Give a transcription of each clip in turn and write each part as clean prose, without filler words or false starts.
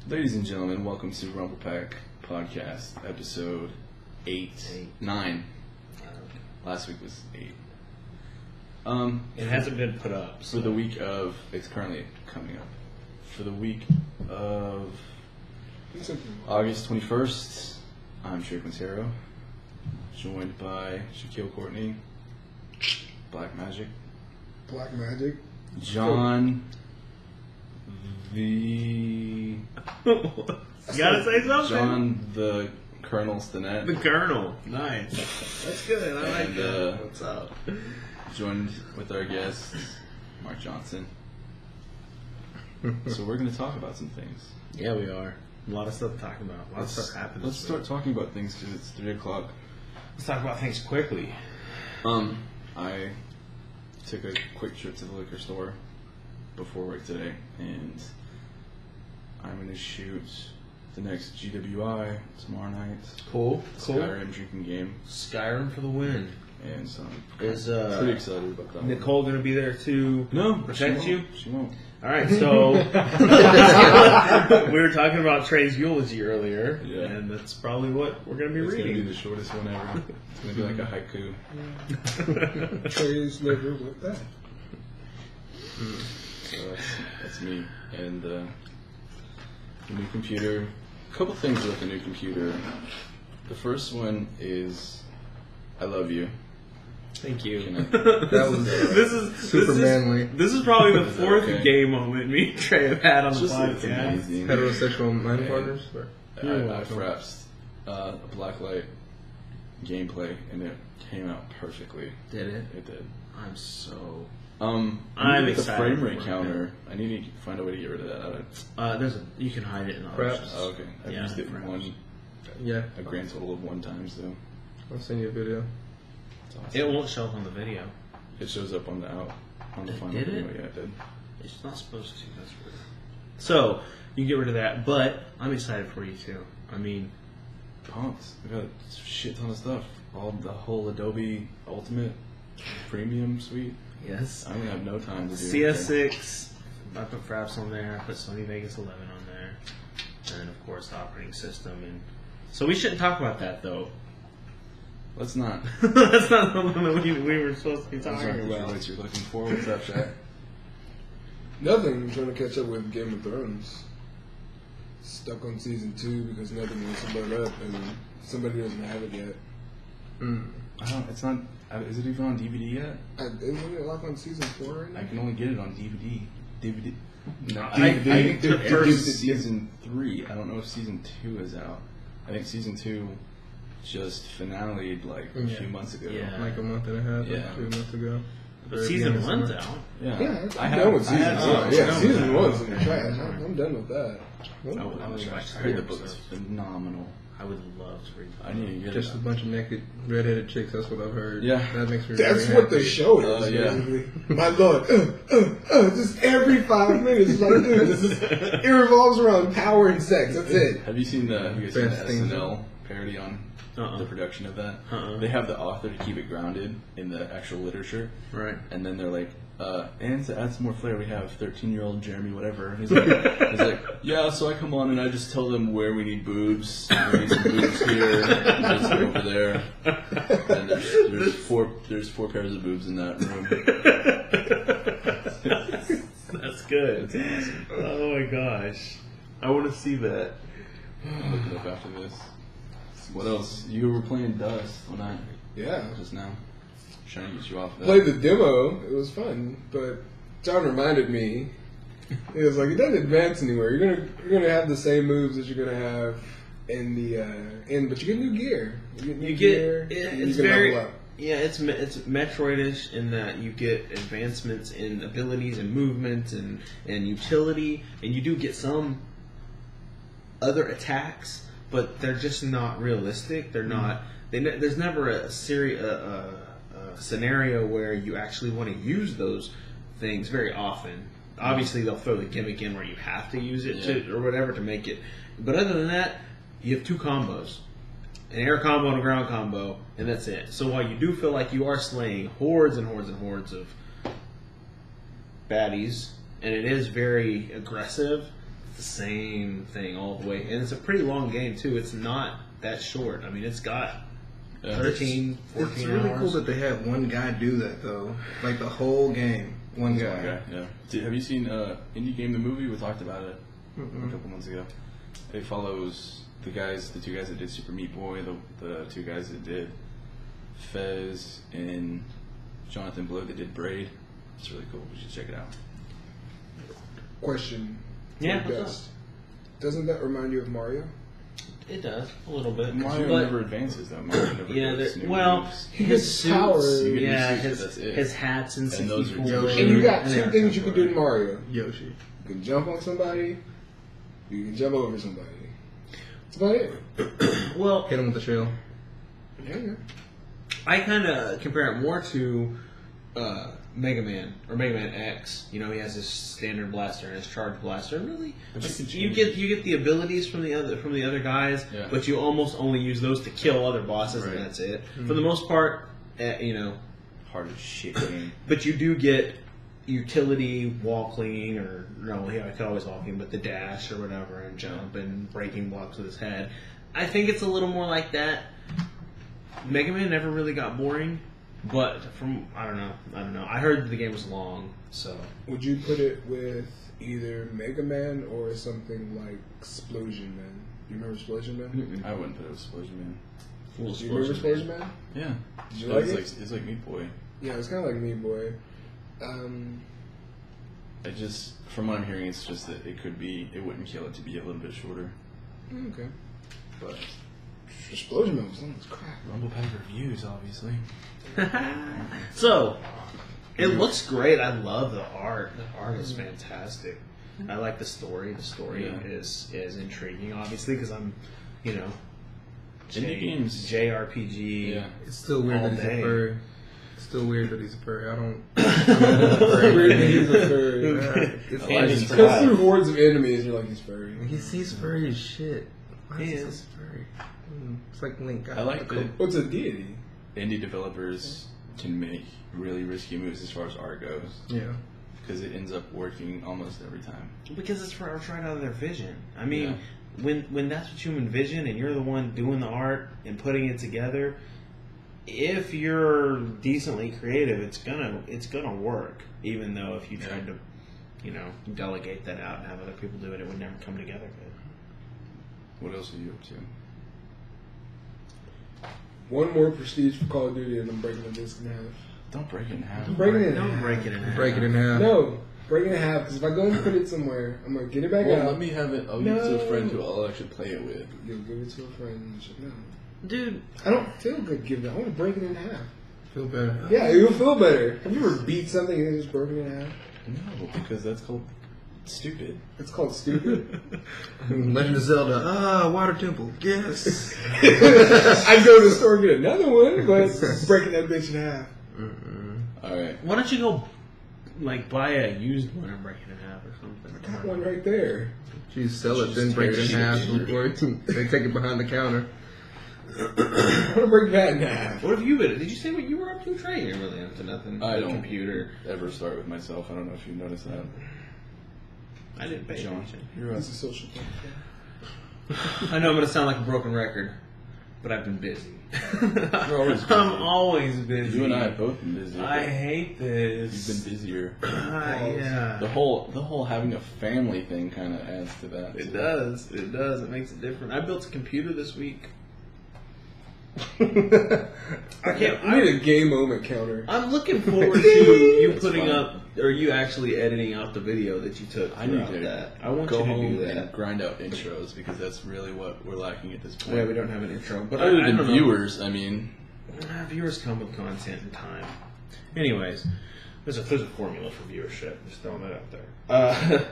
Ladies and gentlemen, welcome to Rumble Pack Podcast, episode 9. Last week was 8. It hasn't been put up. So. For the week of, it's currently coming up. For the week of August 21st, I'm Shaq Montero, joined by Shaquille Courtney, Black Magic, John, You gotta say something. John the Colonel Stinnett. The Colonel. Nice. That's good. I like that. What's up? Joined with our guest, Mark Johnson. So we're going to talk about some things. Yeah, we are. A lot of stuff to talk about. A lot of stuff happened. Let's start talking about things because it's 3 o'clock. Let's talk about things quickly. I took a quick trip to the liquor store before work today, and I'm going to shoot the next GWI tomorrow night. Cool. Skyrim drinking game. Skyrim for the win. And so I'm pretty excited about that. Nicole going to be there to protect you? She won't. All right, so we were talking about Trey's eulogy earlier, and that's probably what we're going to be reading. It's going to be the shortest one ever. It's going to be like a haiku. Trey's liver with that. So that's me. And the new computer. A couple things with the new computer. The first one is, I love you. Thank you. That was super manly. This is probably the fourth gay moment me and Trey have had on the podcast. Heterosexual mind partners? I frapped a blacklight gameplay, and it came out perfectly. Did it? It did. I'm so... I'm excited. The frame rate counter. I need to find a way to get rid of that. You can hide it in options. Oh, okay. I've used it a grand total of 1 time, so I'll send you a video. Awesome. It won't show up on the video. It shows up on the final did video. It? Yeah, it did. It's not supposed to. That's weird. So you can get rid of that, but I'm excited for you too. I mean, pumped. I got a shit ton of stuff. The whole Adobe Ultimate Premium suite. Yes. I'm gonna have no time to do CS6. I put Fraps on there. I put Sony Vegas 11 on there, and of course the operating system. And so we shouldn't talk about that though. Let's not. That's not the one that we were supposed to be talking about. What you're looking for? What's up, Shaq? Nothing. I'm trying to catch up with Game of Thrones. Stuck on season 2 because nothing wants to load up, and somebody doesn't have it yet. It's not. Is it even on DVD yet? Isn't it like on season 4 right now? I can only get it on DVD. No, I think the first season 3. I don't know if season 2 is out. I think season 2 just finale'd like a few months ago. Yeah. Like a month and a half, 2 months ago. But season 1's out. Yeah, I'm done with season 1. Yeah, season 1's in the trash. I'm done with that. I heard the book is phenomenal. I would love to read that. I need to get just a bunch of naked, redheaded chicks. That's what I've heard. Yeah, that makes me. That's very what happy. the show is. My lord, just every 5 minutes, it's like, dude, it revolves around power and sex. That's it. Have you seen the SNL parody on the production of that? They have the author to keep it grounded in the actual literature, right? And then they're like, and to add some more flair, we have 13-year-old Jeremy whatever. He's like, yeah, so I come on and I just tell them where we need boobs. We need some boobs here, there's some over there, and there's four pairs of boobs in that room. That's good. That's awesome. Oh my gosh, I want to see that. I'll look it up after this. What else? You were playing Dust when just now. Trying to get you off that. Played the demo. It was fun, but John reminded me. He was like, "It doesn't advance anywhere. You're gonna have the same moves that you're gonna have in the but you get new gear. It's very it's Metroid-ish in that you get advancements in abilities and movement and utility, and you do get some other attacks, but they're just not realistic. They're not. There's never a scenario where you actually want to use those things very often. Obviously, they'll throw the gimmick in where you have to use it or whatever to make it. But other than that, you have 2 combos. An air combo and a ground combo, and that's it. So while you do feel like you are slaying hordes and hordes and hordes of baddies, and it is very aggressive, the same thing all the way, and it's a pretty long game too. It's not that short. I mean, it's got 13, 14 It's really hours. cool that they had one guy do that though, like the whole game. One guy. Okay, yeah. Have you seen Indie Game the movie? We talked about it a couple months ago. It follows the two guys that did Super Meat Boy, the two guys that did Fez, and Jonathan Blow that did Braid. It's really cool. We should check it out. Question. Yeah, Best. what's up? Doesn't that remind you of Mario? It does a little bit. Mario but, never advances though. Mario never gets new moves. He his gets suits, powers. You get yeah, new suits, but that's it. his hats and And those are 64. Yoshi. And you got And two they're things you can do in Mario. Yoshi. You can jump on somebody. You can jump over somebody. That's about it. Well, Hit him with the shell. Yeah. I kind of compare it more to Mega Man or Mega Man X. You know, he has his standard blaster and his charge blaster. Really, you get the abilities from the other guys, Yeah. but you almost only use those to kill other bosses, Right. and that's it. For the most part, you know. Hard as shit game. But you do get utility wall clinging, or no, I could always wall cling, but the dash or whatever, and jump and breaking blocks with his head. I think it's a little more like that. Mega Man never really got boring, but I don't know. I heard the game was long, so. Would you put it with either Mega Man or something like Explosion Man? Do you remember Explosion Man? I wouldn't put it with Explosion Man. Full Do you remember Explosion Man? Yeah. Did you like it? It's like Meat Boy. Yeah, it's kind of like Meat Boy. It just, from what I'm hearing, it's just that it wouldn't kill it to be a little bit shorter. Okay. But Explosion Man was long as crap. Rumble Pack reviews, obviously. So, it looks great. I love the art. The art is fantastic. I like the story. The story is intriguing, obviously, because I'm, Indie games. JRPG. Yeah. It's still weird All that he's day. a furry. It's still weird that he's a furry. I don't. It's weird that he's a furry. It's I like like he's it. Because through hordes of enemies, you're like, he's furry. he's furry as shit. Why He is he is. so furry? It's like Link. I like that What's a deity? indie developers can make really risky moves as far as art goes. Yeah. Because it ends up working almost every time. Because it's right out of their vision. I mean, when that's what you envision and you're the one doing the art and putting it together, if you're decently creative, it's gonna work. Even though if you tried to, delegate that out and have other people do it, it would never come together good. What else are you up to? One more prestige for Call of Duty and I'm breaking the disc in half. Don't break it in half. I'm breaking it in Don't half. break it in half. Break it in half. No, break it in half, because if I go and put it somewhere, I'm going to get it back Well, out. let me have it. I'll give it to No. a friend who I'll actually play it with. You'll give it to a friend and she'll know. Dude, I don't feel good giving it. I want to break it in half. Feel better. Yeah, you'll feel better. Have you ever beat something and it's broken in half? No, because that's called stupid. It's called stupid. Legend of Zelda. Water Temple. Yes. I'd go to the store and get another one, but breaking that bitch in half. Alright. why don't you go buy a used one and break it in half or something? I got one right there. You sell it, Just then break it in tear half it. before they take it behind the counter. I want to break that in half. What have you been? Did you say what you were up to, Trey? You're really up to nothing. I The don't computer. ever start with myself. I don't know if you noticed that. I didn't pay John, attention. you're up. It's a social thing. I know I'm going to sound like a broken record, but I've been busy. You're always busy. I'm always busy. You and I have both been busy. I hate this. You've been busier. Yeah. The whole having a family thing kind of adds to that. It does. It does. It makes it different. I built a computer this week. I can't. I need a game moment counter. I'm looking forward to you That's putting fine. up, or you actually editing out the video that you took. I need throughout to that. I want go you to home do and that. grind out intros because that's really what we're lacking at this point. Yeah, we don't have an intro, but I Other don't than know. viewers, I mean, Viewers come with content and time. Anyways, there's a formula for viewership. Just throwing that out there.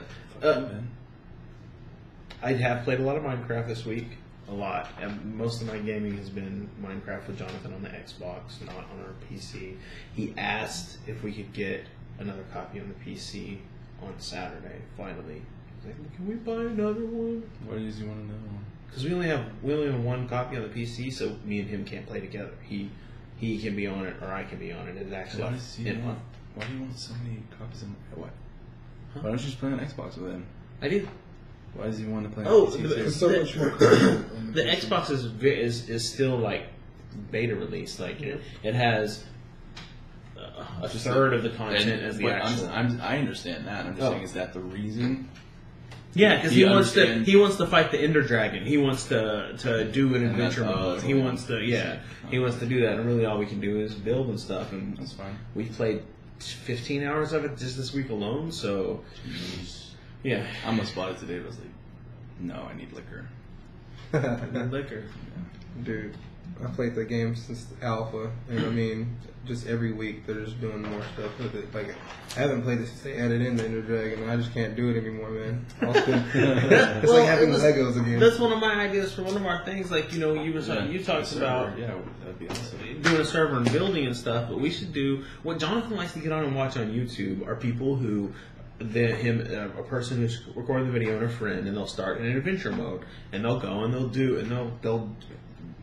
I have played a lot of Minecraft this week. A lot. And most of my gaming has been Minecraft with Jonathan on the Xbox, not on our PC. He asked if we could get another copy on the PC on Saturday, finally. He's like, can we buy another one? what does he want to know? Because we only have one copy on the PC, so me and him can't play together. He can be on it, or I can be on it. It's actually Why do you want so many copies of what? Huh? Why don't you just play on Xbox with him? I did. Why does he want to play? Oh, on PC too? It's so much more content on the PC. Xbox is still like beta release. Like it has a third of the content as the actual. I understand that. I'm just saying, is that the reason? Yeah, because he wants to fight the Ender Dragon. He wants to do an adventure mode. He wants to he wants to do that. And really, all we can do is build and stuff. And that's fine. We played 15 hours of it just this week alone. So yeah, I almost bought it today. But I was like, no, I need liquor. Liquor, Dude, I played the game since the alpha, and I mean, just every week they're just doing more stuff with it. Like, I haven't played this since they added in the Ender Dragon, and I just can't do it anymore, man. It's like having Legos again. That's one of my ideas for one of our things. Like, you know, you talked about that'd be awesome. doing a server and building and stuff, but we should do what Jonathan likes to get on and watch on YouTube are people who. A person who's recording the video and a friend, and they'll start in an adventure mode, and they'll go and they'll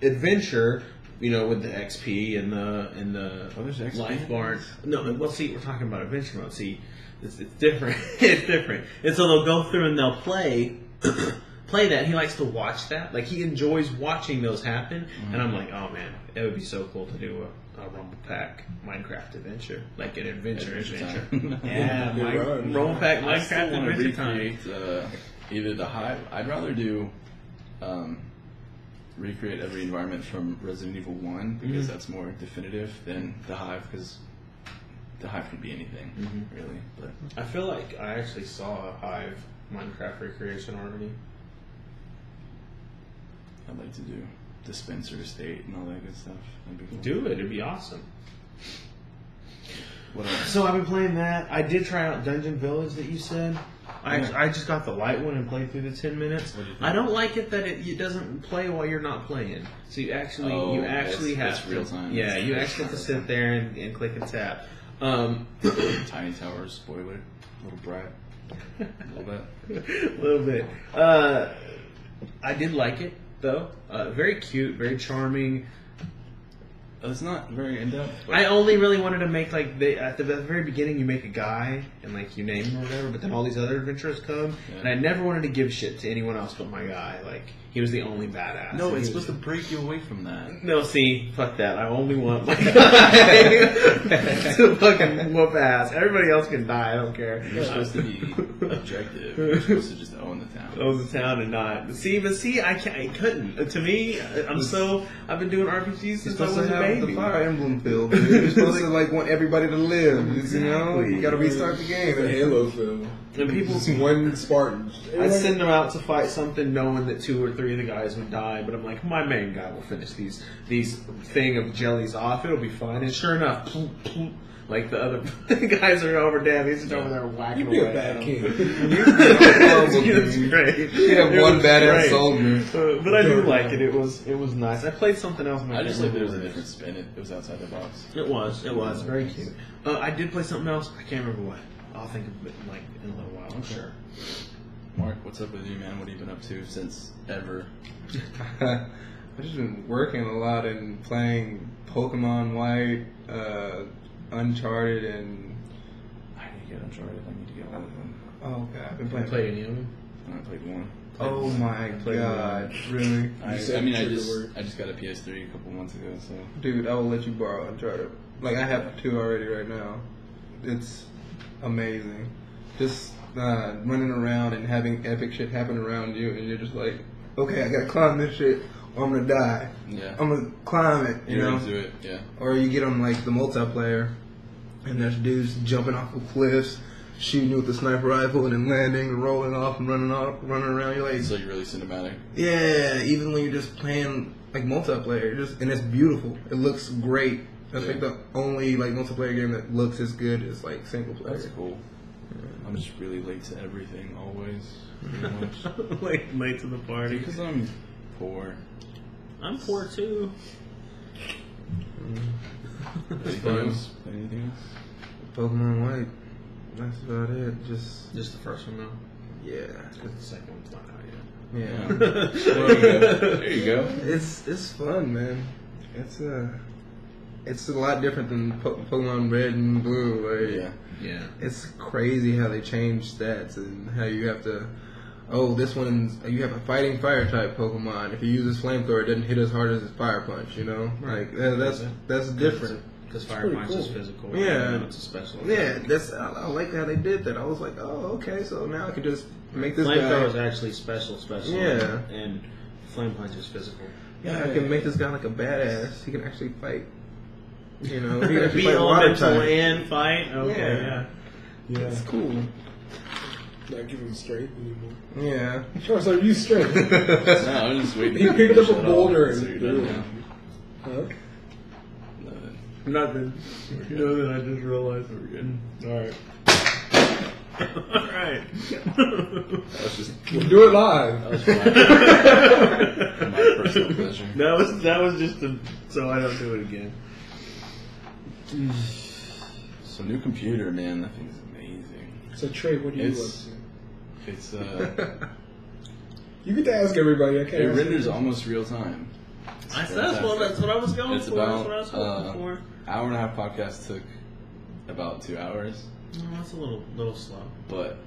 adventure, you know, with the XP and the life bar. No, well, see, we're talking about adventure mode. See, it's different. It's different, and so they'll go through and they'll play that. He likes to watch that. Like, he enjoys watching those happen, and I'm like, oh man, it would be so cool to do a Rumble Pack Minecraft adventure, like an adventure. Yeah, Rumble Pack Minecraft adventure time. Either the Hive. I'd rather do recreate every environment from Resident Evil 1 because that's more definitive than the Hive, because the Hive could be anything really. But I feel like I actually saw a Hive Minecraft recreation already. I'd like to do Dispenser Estate and all that good stuff. That'd be cool. Do it. It'd be awesome. What else? So I've been playing that. I did try out Dungeon Village that you said. I just got the light one and played through the 10 minutes. I don't like it that it doesn't play while you're not playing. So you actually have to. Real time. Yeah, you actually have to sit there and click and tap. Tiny Towers spoiler. Little brat. A little bit. I did like it though. Very cute, very charming. It's not very in depth. I only really wanted to make at the very beginning you make a guy and like you name him or whatever, but then all these other adventurers come, and I never wanted to give shit to anyone else but my guy. Like, he was the only badass. No, it's supposed to break you away from that. No, see, fuck that. I only want my guy to fucking whoop ass. Everybody else can die. I don't care. You're supposed to be objective. You're supposed to just own the town. Own the town and not. See, I couldn't. To me, I've been doing RPGs since I was a baby. The Fire Emblem feel, dude. You're supposed to like want everybody to live. You know, you got to restart the game. The Halo feel. And people, just one Spartan. I'd send them out to fight something, knowing that 2 or 3 of the guys would die. But I'm like, my main guy will finish these thing of jellies off. It'll be fine. And sure enough, plunk, plunk, like the other guys are over there. He's just over there whacking away. You'd be a bad king. It's great. You have one badass soldier. But I do like it. It was nice. I played something else. I just like there was a different spin. It was outside the box. It was very cute. I did play something else. I can't remember what. I'll think of it like in a little while. I'm sure. Mark, what's up with you, man? What have you been up to since ever? I've just been working a lot and playing Pokemon White, Uncharted, and I need to get Uncharted. I need to get all of them. Oh god, I've been Have you played any of them? I played one. Oh my god, really? I just got a PS3 a couple months ago, so. Dude, I will let you borrow Uncharted. Like, I have 2 already right now. It's amazing. Just running around and having epic shit happen around you, and you're just like, okay, I gotta climb this shit, or I'm gonna die. Yeah. I'm gonna climb it, you know? Into it, yeah. Or you get on, like, the multiplayer, and there's dudes jumping off of cliffs, shooting you with a sniper rifle, and then landing and rolling off and running around. You're like, it's like really cinematic. Yeah, even when you're just playing like multiplayer, and it's beautiful. It looks great. That's like the only like multiplayer game that looks as good as like single player. That's cool. I'm just really late to everything, always. Pretty much. late to the party. Because I'm poor. I'm poor too. Anything else? Pokemon White. That's about it. Just the first one though. Yeah. Because the second one's not out yet. Yeah. There you go. It's fun, man. It's a lot different than Pokemon Red and Blue. Like, yeah. It's crazy how they change stats and how you have to oh, this one's, you have a fighting fire type Pokemon. If you use this flamethrower, it doesn't hit as hard as his fire punch, you know? Like, that's different. Because fire punch is physical. Yeah. It's a special. Yeah, I like how they did that. I was like, oh, okay, so now I can just make this Flamethrower is guy. actually special. Yeah. And flame punch is physical. Yeah, I can make this guy like a badass. He can actually fight. You know, he can actually Be fight water elemental type. and fight? Okay, yeah. It's cool. Not giving strength anymore. Yeah. Charles, are you strength? No, I'm just waiting. He for picked you up to a shut boulder so and you're threw done it. now. Huh? Nothing. Nothing. Nothing, I just realized. We're good. Alright. Alright. That was just We'll do it live. that was my personal pleasure. That was just so I don't do it again. So new computer, man, that thing's amazing. So Trey, what do you It's- up It's to? You get to ask everybody. I can't. it ask renders everybody. almost real time. That's what I was going It's for. about That's what I was hoping for. hour and a half podcast took about 2 hours, No, that's a little slow. but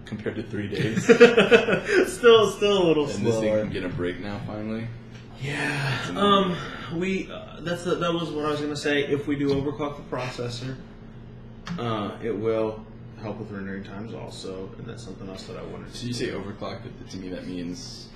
compared to 3 days, still a little and this thing slower. can get a break now finally. Yeah. We that was what I was gonna say. If we do overclock the processor, it will help with rendering times also, and that's something else that I wanted to. So you say overclock, but to me that means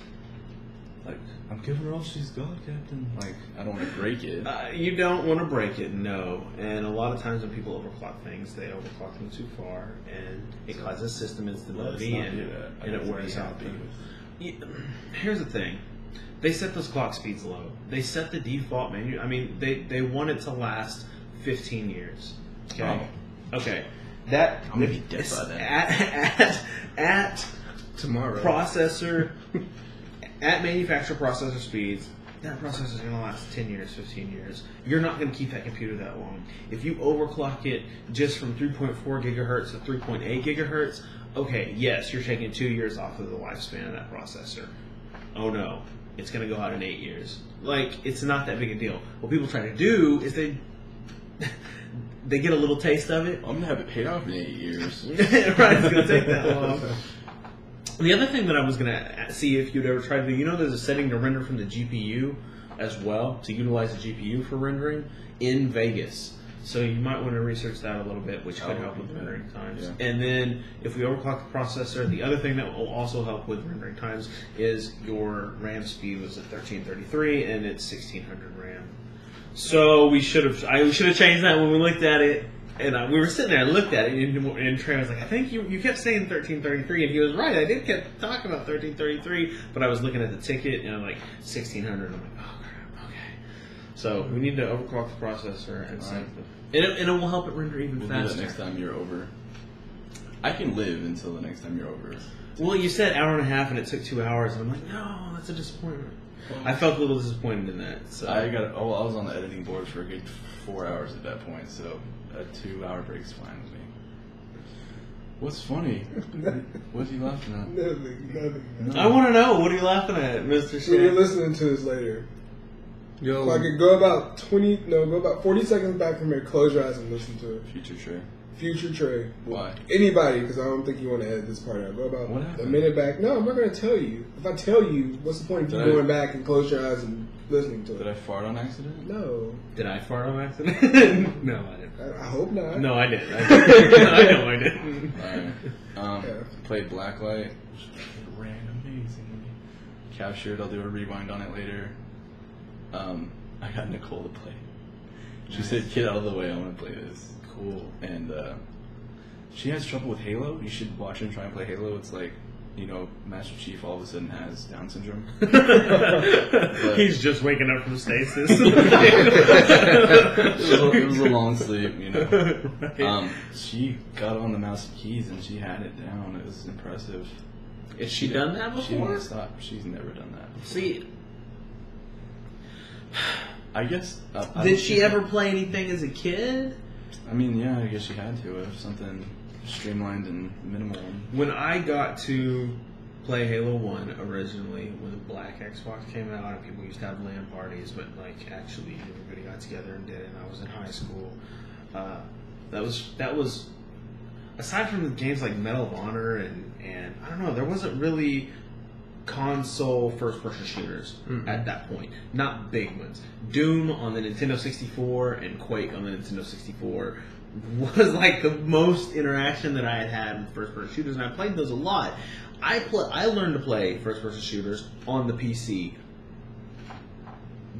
like I'm giving her all she's got, Captain. Like I don't want to break it. You don't want to break it, no. And a lot of times when people overclock things, they overclock them too far, and it causes system instability, and it wears out. Here's the thing. They set those clock speeds low. They set the default menu. I mean, they want it to last 15 years. Okay. Oh. Okay. That I'm gonna be dead by then. At Tomorrow. processor at manufacturer processor speeds, that processor is going to last 10 years, 15 years. You're not going to keep that computer that long. If you overclock it just from 3.4 gigahertz to 3.8 gigahertz, okay, yes, you're taking 2 years off of the lifespan of that processor. Oh no, it's going to go out in 8 years. Like, it's not that big a deal. What people try to do is they get a little taste of it. I'm gonna have it paid off in 8 years. Right, it's going to take that long. The other thing that I was going to see if you'd ever tried to do, there's a setting to render from the GPU as well, to utilize the GPU for rendering in Vegas. So you might want to research that a little bit, which could help with rendering times. Yeah. And then if we overclock the processor, the other thing that will also help with rendering times is your RAM speed was at 1333 and it's 1600 RAM. So I should have changed that when we looked at it. And we were sitting there and looked at it, and Trey was like, I think you kept saying 1333, and he was right. I did kept talking about 1333, but I was looking at the ticket, and I'm like, 1600. I'm like, oh, crap, okay. So we need to overclock the processor, and it will help it render even We'll faster. do that next time you're over. I can live until the next time you're over. Well, you said hour and a half, and it took 2 hours, and I'm like, no, that's a disappointment. I felt a little disappointed in that. So I was on the editing board for a good 4 hours at that point, so a 2 hour break's fine with me. What's funny? What are you laughing at? Nothing. I want to know, what are you laughing at, Mr. When you're Shaq? listening to this later, Yo. if I could go about 40 seconds back from here, close your eyes and listen to it. Future Trey. Future Trey. Why? Anybody, because I don't think you want to edit this part out. Go about What a happened? minute back. No, I'm not going to tell you. If I tell you, what's the point of you Did I- going back and close your eyes and listening to Did it? I fart on accident? No. Did I fart on accident? No, I didn't. I hope not. No, I didn't. I know I didn't. Alright. Yeah. Played Blacklight. It ran amazingly. Captured. I'll do a rewind on it later. I got Nicole to play. She said, "Get out of the way. I want to play this." Cool. And she has trouble with Halo. You should watch her and try and play Halo. It's like, Master Chief all of a sudden has Down syndrome. He's just waking up from stasis. It was a long sleep, Right. She got on the mouse and keys and she had it down. It was impressive. Has she done that She didn't before? stop. She's never done that. See, I guess. I did don't she think- ever play anything as a kid? I mean, yeah, I guess she had to have something streamlined and minimal. When I got to play Halo 1 originally, when the black Xbox came out and people used to have LAN parties, but actually everybody got together and did it, and I was in high school, that was aside from the games like Medal of Honor and I don't don't know. There wasn't really console first-person shooters at that point. Not big ones. Doom on the Nintendo 64 and Quake on the Nintendo 64 was like the most interaction that I had with first-person shooters, and I played those a lot. I learned to play first-person shooters on the PC.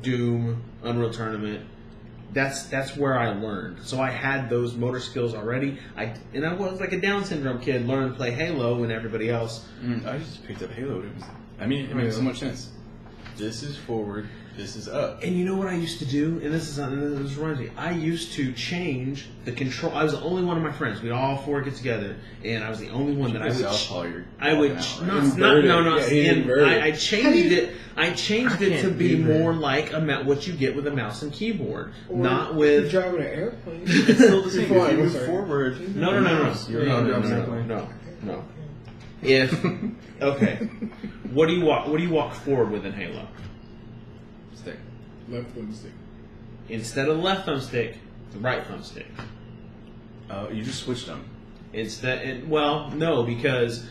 Doom, Unreal Tournament. That's where I learned. So I had those motor skills already. I was like a Down syndrome kid, learning to play Halo when everybody else. I just picked up Halo. It makes so much sense. This is forward. This is up. And you know what I used to do? And this reminds me. I used to change the control. I was the only one of my friends. We'd all four get together, and I was the only one that I would. I changed it. I changed it to be more like what you get with a mouse and keyboard, not with driving an airplane. It's still the same. If you move forward. No. If okay, what do you walk forward with in Halo? Stick. Left thumbstick. Instead of left thumbstick, the right thumbstick. Oh, you just switched them. No, because.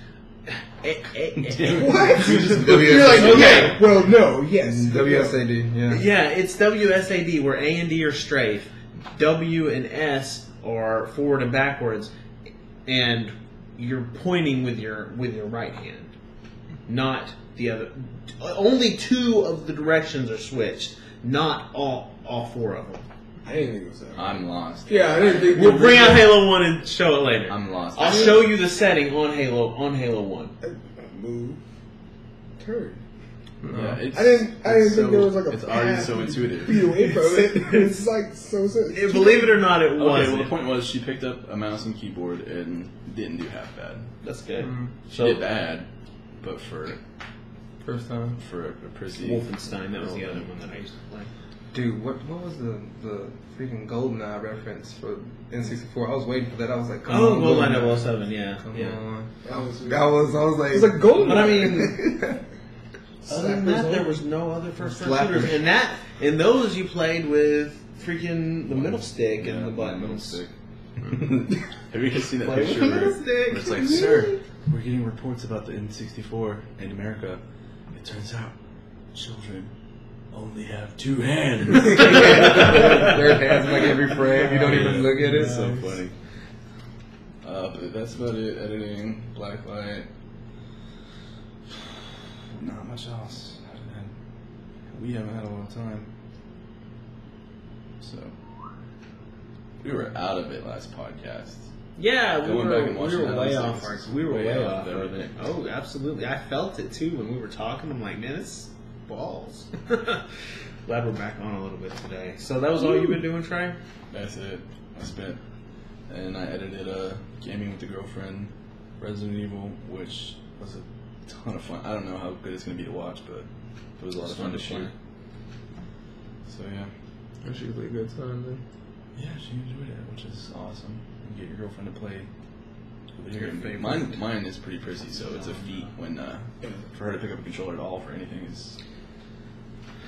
What? You're like, okay. Well, no, yes. WSAD, yeah. Yeah, it's WSAD where A and D are strafe, W and S are forward and backwards, and you're pointing with your right hand, not the other. Only two of the directions are switched, not all four of them. I didn't think it was that. I'm lost. Yeah, I didn't think. We'll bring out Halo 1 and show it later. I'm lost. I'll show you the setting on Halo 1. Move. Turn. Yeah, I didn't think there was like a it's already so intuitive. Be away from it. It's like so simple. Believe it or not, it was. Okay, well the point was she picked up a mouse and keyboard and didn't do half bad. That's good. She did bad, but for first time for a prissy. Wolfenstein, that was the other one that I used to play. Dude, what was the freaking GoldenEye reference for N64? I was waiting for that. I was like, come on, GoldenEye 007, yeah. Come yeah. on. I was like, it's like GoldenEye. But I mean, other than that, there was no other first-person shooters. And those you played with freaking the middle stick and the buttons. Middle stick. Have you guys seen that Play picture with the where middle stick. it's like, sir, we're getting reports about the N64 in America. It turns out children only have two hands. Their hands in like every frame. You don't even look at it. It's so funny. But that's about it. Editing, blacklight. Not much else. We haven't had a lot of time. So we were out of it last podcast. Yeah, we Going back and were watching that, way I off. was We were way off of of it. Oh, absolutely. I felt it too when we were talking. I'm like, man, it's balls. Glad we're back on a little bit today. So that was all you've been doing, Trey? That's it. And I edited Gaming with the Girlfriend, Resident Evil, which was a ton of fun. I don't know how good it's going to be to watch, but it was a lot of fun to shoot. So yeah. That's usually a good time then. Yeah, she enjoyed it, which is awesome. You get your girlfriend to play. Mine is pretty prissy, so it's a feat when for her to pick up a controller at all for anything is.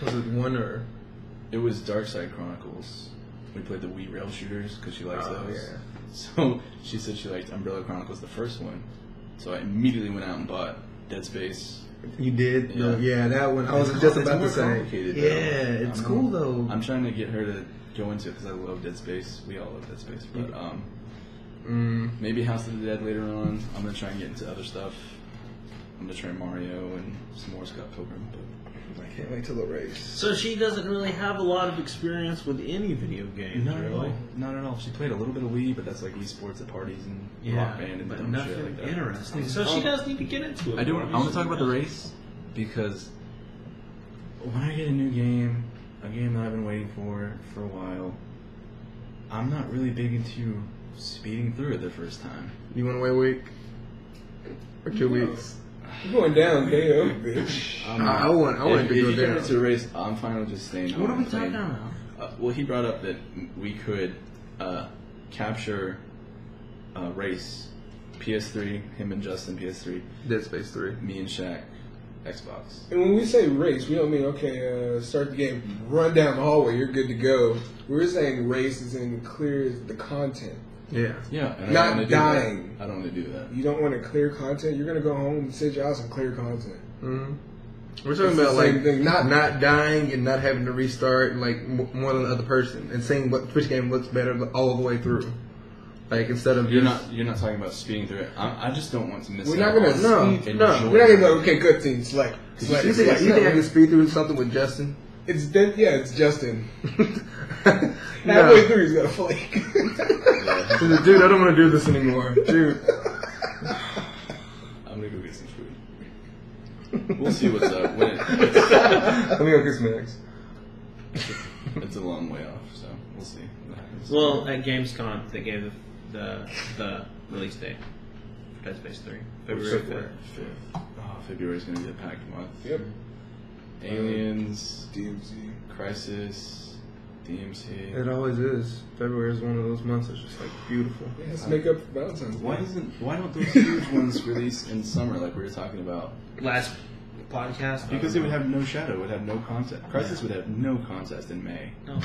Was it one or? It was Dark Side Chronicles. We played the Wii rail shooters because she likes those. Yeah. So she said she liked Umbrella Chronicles, the first one. So I immediately went out and bought Dead Space. You did? Yeah. Yeah, that one. I was just about to say. Yeah, it's cool though. I'm trying to get her to go into it because I love Dead Space. We all love Dead Space, but maybe House of the Dead later on. I'm gonna try and get into other stuff. I'm gonna try Mario and some more Scott Pilgrim. But I can't wait till the race. So she doesn't really have a lot of experience with any video games, not really. at all. Not at all. She played a little bit of Wii, but that's like esports at parties and rock band and but dumb nothing shit like that. interesting. So she does need to get into it. I want to talk about the race because when I get a new game, a game that I've been waiting for a while, I'm not really big into speeding through it the first time. You want to wait a week or 2 weeks? You're going down, damn, bitch. I want to go If you get down. into a race, I'm fine with just staying home. What are we and playing. talking about? Well, he brought up that we could capture a race. PS3, him and Justin, PS3. Dead Space 3. Me and Shaq, Xbox. And when we say race, we don't mean, okay, start the game, run down the hallway, you're good to go. We're saying race is in clear the content. Yeah. Yeah. And Not dying. I don't want to do that. You don't want to clear content. You're gonna go home and sit your house and clear content. Mm-hmm. We're talking It's about the same like thing. not dying and not having to restart like more than the other person, and seeing which game looks better all the way through. Like instead of you're not talking about speeding through it. I just don't want to miss. We're not gonna speed. No, we're not gonna go. Okay, good team. Select. You think I can speed through something with Justin? It's dead. Yeah, it's Justin. Halfway through, he's got a flake. Dude, I don't want to do this anymore, dude. I'm gonna go get some food. We'll see what's up. When Let me go get some eggs. It's a long way off, so we'll see what happens. Well, at Gamescom, they gave the release date for Dead Space 3, February 5th. Oh, February's gonna be a packed month. Yep. Aliens, DMZ, Crisis, DMC. It always is. February is one of those months that's just like beautiful. Yeah, let's make up for Valentine's Day. Why don't those huge ones release in summer like we were talking about? Last podcast? Because it would have no shadow, it would have no contest. Crisis would have no contest in May. No.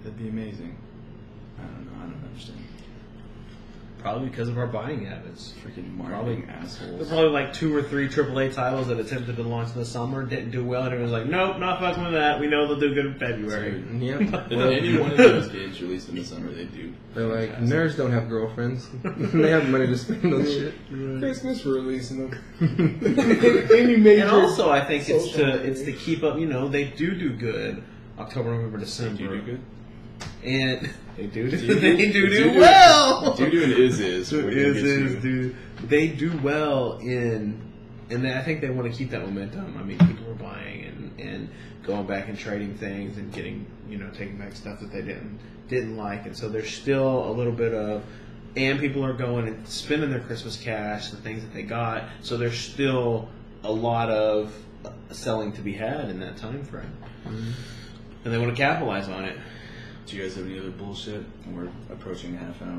That'd be amazing. I don't understand. Probably because of our buying habits. Freaking marketing assholes. There's probably like 2 or 3 AAA titles that attempted to launch in the summer, didn't do well, and everyone's like, nope, not fucking with that. We know they'll do good in February. Yeah. If any one of those games released in the summer, they do. They're like, nerds don't have girlfriends. They have money to spend on shit. Christmas, we're releasing them. Any major. And also, I think it's to keep up. You know, they do good. October, November, December. Do you do good? And they do Do well. Do and is. Dude. They do well and I think they want to keep that momentum. I mean, people are buying and going back and trading things and getting, taking back stuff that they didn't like, and so there's still a little bit of, and people are going and spending their Christmas cash, the things that they got. So there's still a lot of selling to be had in that time frame, and they want to capitalize on it. Do you guys have any other bullshit? We're approaching a half an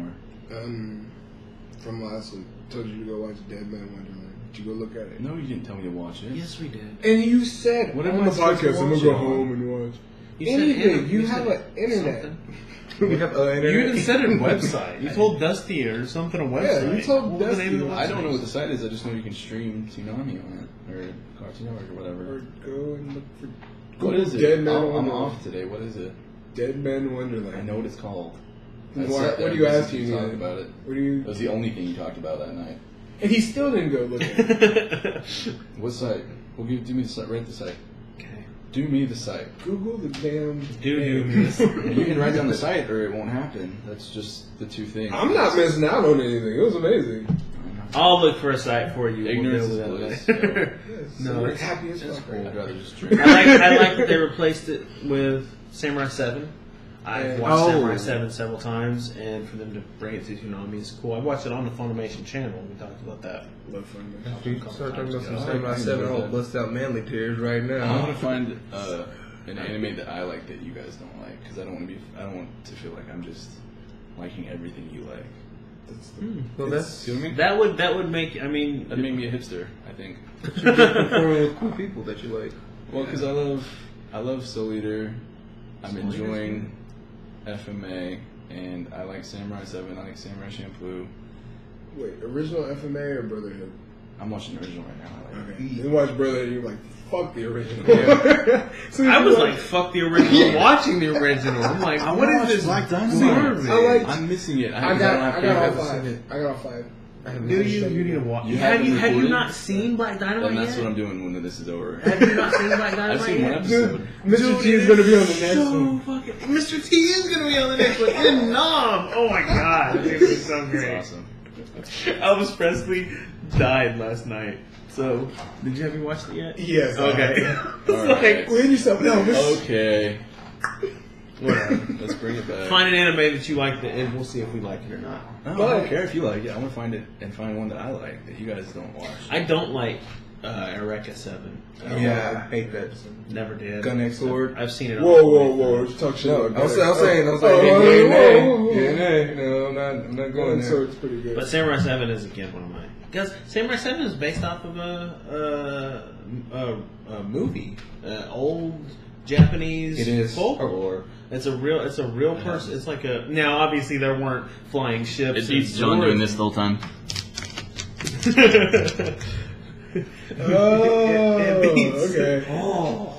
hour. From last week, told you to go watch Dead Man Wonderland. Did you go look at it? No, you didn't tell me to watch it. Yes, we did. And you said What on am the I supposed to podcast, I'm watch gonna go it on? home and watch. You said Anything. You you have said an internet. something. We have internet. You even said a website. You told Dusty or something a website. Yeah, you told What was the name Dusty. of the I don't website? know what the site is. I just know you can stream Tsunami on it or Cartoon Network or whatever. Or go and look for. What is it? Dead Man I'm Wonderland. off today. What is it? Dead Man Wonderland. I know what it's called. What sat there are you and listened asking to you me? talk about it. What do you? It was the only thing you talked about that night. And he still didn't go look at it. What site? Well, do me the site. Write the site. Okay. Do me the site. Google the damn. Do You can write down the site, or it won't happen. That's just the two things. I'm not missing out on anything. It was amazing. I'll look for a site for you. Ignorance We'll is deal bliss. with that. Yes, No, we're it's- happy as It's fuck. cool. I'd rather just drink. I like that they replaced it with Samurai 7. I've watched Oh. Samurai 7 several times, and for them to bring it to Tsunami is cool. I watched it on the Funimation channel. We talked about that. Love fun. We start talking about some I Samurai 7 enjoy all that. bust out manly tears right I now. want to find an anime that I like that you guys don't like, because I don't want to feel like I'm just liking everything you like. Well, that's See what I mean? That would make. I mean, That'd make me a hipster, I think. performing with cool people that you like. Well, because I love Soul Eater. I'm enjoying FMA, and I like Samurai 7. I like Samurai Champloo. Wait, original FMA or Brotherhood? I'm watching the original right now. I like it. Okay. You watch Brotherhood and you're like, fuck the original. Yeah. So I you was like, fuck the original. Watching the original, I'm like, what is this? Dynamite. I like- I'm missing it. I got all haven't seen 5. it. I got all 5. Do you need to watch? You Have haven't you recorded? not seen Black Dynamite And that's yet? what I'm doing when this is over. Have you not seen Black Dynamite I've seen one yet? episode. Mr. T is going to be on the next So one. fucking Mr. T is gonna be on the next one. In Nom. Oh my god, it was so great. It's awesome. Elvis Presley died last night. So, did you have you watched it yet? Yes. Okay. It's All like, right. Win yourself. No, Okay. whatever. Let's bring it back. Find an anime that you like, and we'll see if we like it or not. No, I don't care if you like it. I want to find it and find one that I like that you guys don't watch. I don't like Eureka 7. Yeah, I hate that. Never did. Gun X Sword. I've seen it. Whoa. Talk shit No, about I was that. saying, Whoa. no, I'm not going Gun there. Sword's pretty good. But Samurai 7 is again one of mine. Because Samurai 7 is based off of a movie, old Japanese It is. folklore. It's a real person. It's like a. Now, obviously, there weren't flying ships. It beats John doing this the whole time. Okay. Oh.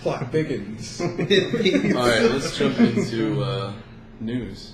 Plot thickens. All right, let's jump into news.